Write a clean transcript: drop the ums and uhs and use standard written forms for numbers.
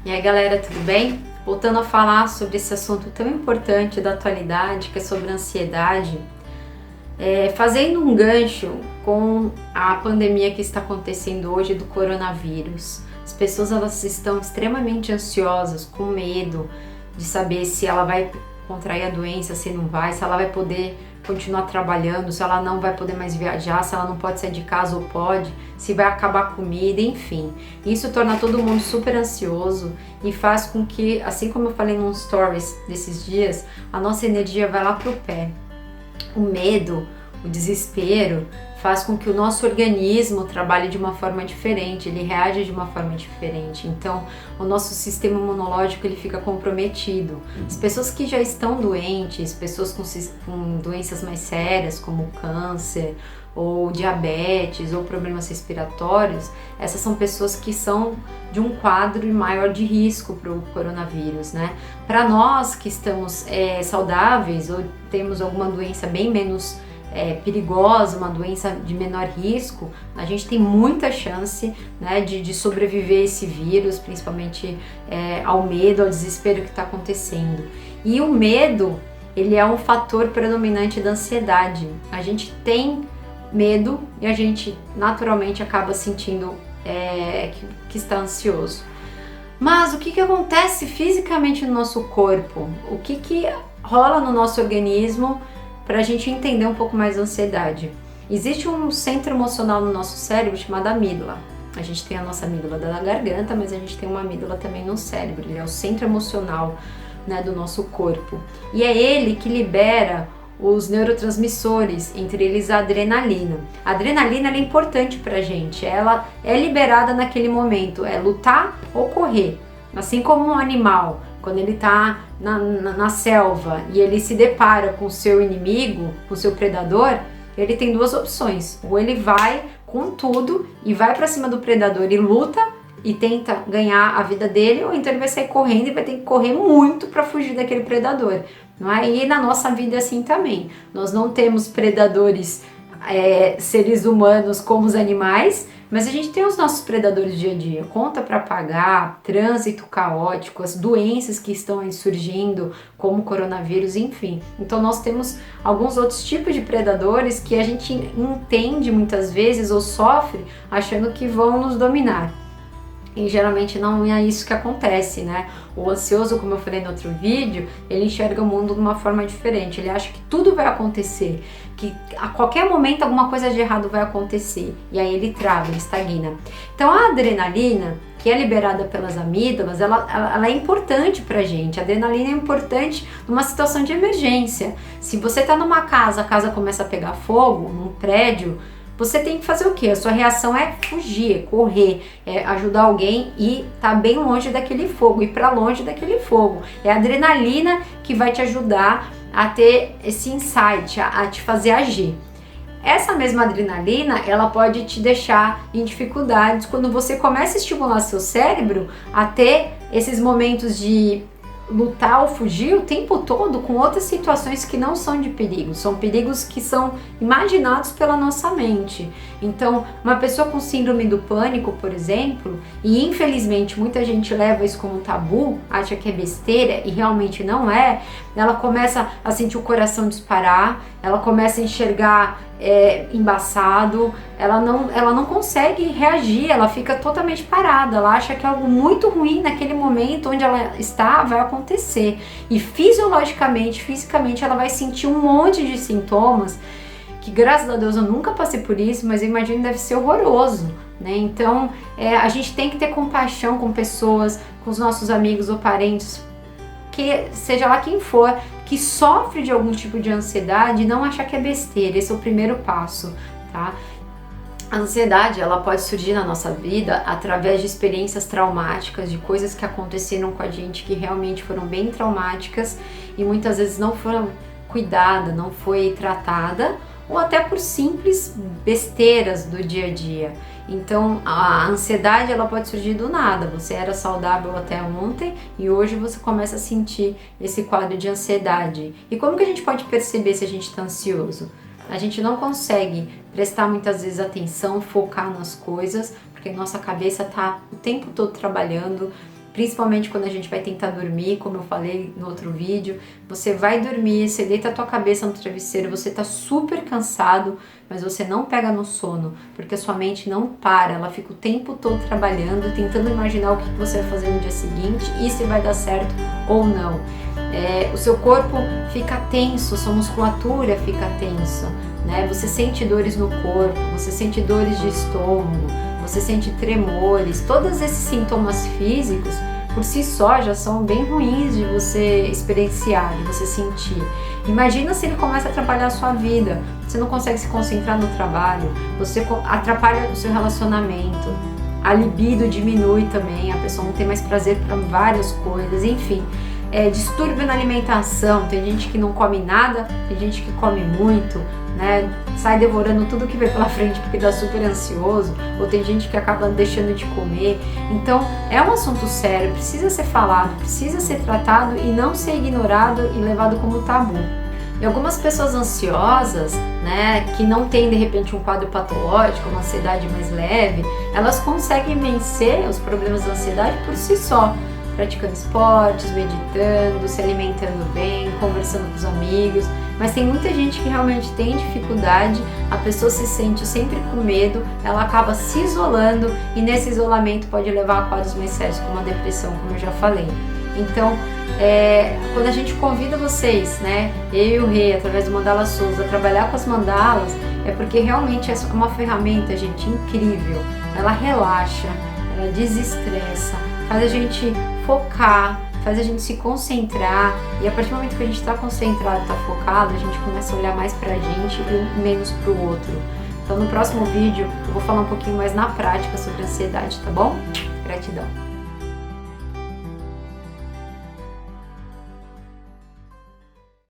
E aí galera, tudo bem? Voltando a falar sobre esse assunto tão importante da atualidade, que é sobre a ansiedade, fazendo um gancho com a pandemia que está acontecendo hoje do coronavírus. As pessoas elas estão extremamente ansiosas, com medo de saber se ela vai contrair a doença, se não vai, se ela vai poder continuar trabalhando, se ela não vai poder mais viajar, se ela não pode sair de casa ou pode, se vai acabar a comida, enfim. Isso torna todo mundo super ansioso e faz com que, assim como eu falei nos stories desses dias, a nossa energia vai lá pro pé. O medo, o desespero faz com que o nosso organismo trabalhe de uma forma diferente, ele reage de uma forma diferente. Então, o nosso sistema imunológico ele fica comprometido. As pessoas que já estão doentes, pessoas com doenças mais sérias, como câncer, ou diabetes, ou problemas respiratórios, essas são pessoas que são de um quadro maior de risco para o coronavírus, né? Para nós que estamos saudáveis ou temos alguma doença bem menos perigosa, uma doença de menor risco, a gente tem muita chance, né, de sobreviver esse vírus, principalmente ao medo, ao desespero que está acontecendo. E o medo, ele é um fator predominante da ansiedade. A gente tem medo e a gente naturalmente acaba sentindo que está ansioso. Mas o que acontece fisicamente no nosso corpo? O que rola no nosso organismo para a gente entender um pouco mais a ansiedade? Existe um centro emocional no nosso cérebro chamado amígdala. A gente tem a nossa amígdala da garganta, mas a gente tem uma amígdala também no cérebro. Ele é o centro emocional, né, do nosso corpo. E é ele que libera os neurotransmissores, entre eles a adrenalina. A adrenalina ela é importante pra gente, ela é liberada naquele momento, é lutar ou correr. Assim como um animal, quando ele está na selva e ele se depara com o seu inimigo, com o seu predador, ele tem duas opções. Ou ele vai com tudo e vai para cima do predador e luta e tenta ganhar a vida dele, ou então ele vai sair correndo e vai ter que correr muito para fugir daquele predador. Não é? E na nossa vida é assim também. Nós não temos predadores seres humanos como os animais, mas a gente tem os nossos predadores dia a dia, conta para pagar, trânsito caótico, as doenças que estão aí surgindo, como o coronavírus, enfim. Então nós temos alguns outros tipos de predadores que a gente entende muitas vezes ou sofre achando que vão nos dominar. E geralmente não é isso que acontece, né? O ansioso, como eu falei no outro vídeo, ele enxerga o mundo de uma forma diferente. Ele acha que tudo vai acontecer, que a qualquer momento alguma coisa de errado vai acontecer. E aí ele trava, ele estagna. Então a adrenalina, que é liberada pelas amígdalas, ela é importante pra gente. A adrenalina é importante numa situação de emergência. Se você tá numa casa, a casa começa a pegar fogo, num prédio, você tem que fazer o quê? A sua reação é fugir, é correr, é ajudar alguém e tá bem longe daquele fogo, ir para longe daquele fogo. É a adrenalina que vai te ajudar a ter esse insight, a te fazer agir. Essa mesma adrenalina, ela pode te deixar em dificuldades quando você começa a estimular seu cérebro a ter esses momentos de lutar ou fugir o tempo todo com outras situações que não são de perigo, são perigos que são imaginados pela nossa mente. Então, uma pessoa com síndrome do pânico, por exemplo, e infelizmente muita gente leva isso como um tabu, acha que é besteira e realmente não é, ela começa a sentir o coração disparar, ela começa a enxergar embaçado, ela não consegue reagir, ela fica totalmente parada, ela acha que algo muito ruim naquele momento onde ela está vai acontecer. E fisiologicamente, fisicamente, ela vai sentir um monte de sintomas que, graças a Deus, eu nunca passei por isso, mas eu imagino que deve ser horroroso, né? Então, a gente tem que ter compaixão com pessoas, com os nossos amigos ou parentes, que seja lá quem for, que sofre de algum tipo de ansiedade, não achar que é besteira. Esse é o primeiro passo, tá? A ansiedade, ela pode surgir na nossa vida através de experiências traumáticas, de coisas que aconteceram com a gente que realmente foram bem traumáticas e muitas vezes não foram cuidadas, não foi tratada, ou até por simples besteiras do dia a dia. Então a ansiedade ela pode surgir do nada, você era saudável até ontem e hoje você começa a sentir esse quadro de ansiedade. E como que a gente pode perceber se a gente está ansioso? A gente não consegue prestar muitas vezes atenção, focar nas coisas, porque nossa cabeça está o tempo todo trabalhando, principalmente quando a gente vai tentar dormir, como eu falei no outro vídeo. Você vai dormir, você deita a tua cabeça no travesseiro, você tá super cansado, mas você não pega no sono, porque a sua mente não para, ela fica o tempo todo trabalhando, tentando imaginar o que você vai fazer no dia seguinte e se vai dar certo ou não. O seu corpo fica tenso, sua musculatura fica tenso, né? Você sente dores no corpo, você sente dores de estômago, você sente tremores. Todos esses sintomas físicos por si só já são bem ruins de você experienciar, de você sentir. Imagina se ele começa a atrapalhar a sua vida, você não consegue se concentrar no trabalho, você atrapalha o seu relacionamento, a libido diminui também, a pessoa não tem mais prazer para várias coisas, enfim. Distúrbio na alimentação, tem gente que não come nada, tem gente que come muito, né? Sai devorando tudo que vem pela frente porque tá super ansioso, ou tem gente que acaba deixando de comer. Então é um assunto sério, precisa ser falado, precisa ser tratado e não ser ignorado e levado como tabu. E algumas pessoas ansiosas, né, que não têm de repente um quadro patológico, uma ansiedade mais leve, elas conseguem vencer os problemas da ansiedade por si só, praticando esportes, meditando, se alimentando bem, conversando com os amigos. Mas tem muita gente que realmente tem dificuldade, a pessoa se sente sempre com medo, ela acaba se isolando e nesse isolamento pode levar a quadros mais sérios como a depressão, como eu já falei. Então, quando a gente convida vocês, né, eu e o Rei, através do Mandala Souls, a trabalhar com as mandalas, é porque realmente é uma ferramenta, gente, incrível. Ela relaxa, ela desestressa, faz a gente focar, faz a gente se concentrar, e a partir do momento que a gente está concentrado, está focado, a gente começa a olhar mais pra gente e menos pro outro. Então no próximo vídeo eu vou falar um pouquinho mais na prática sobre ansiedade, tá bom? Gratidão!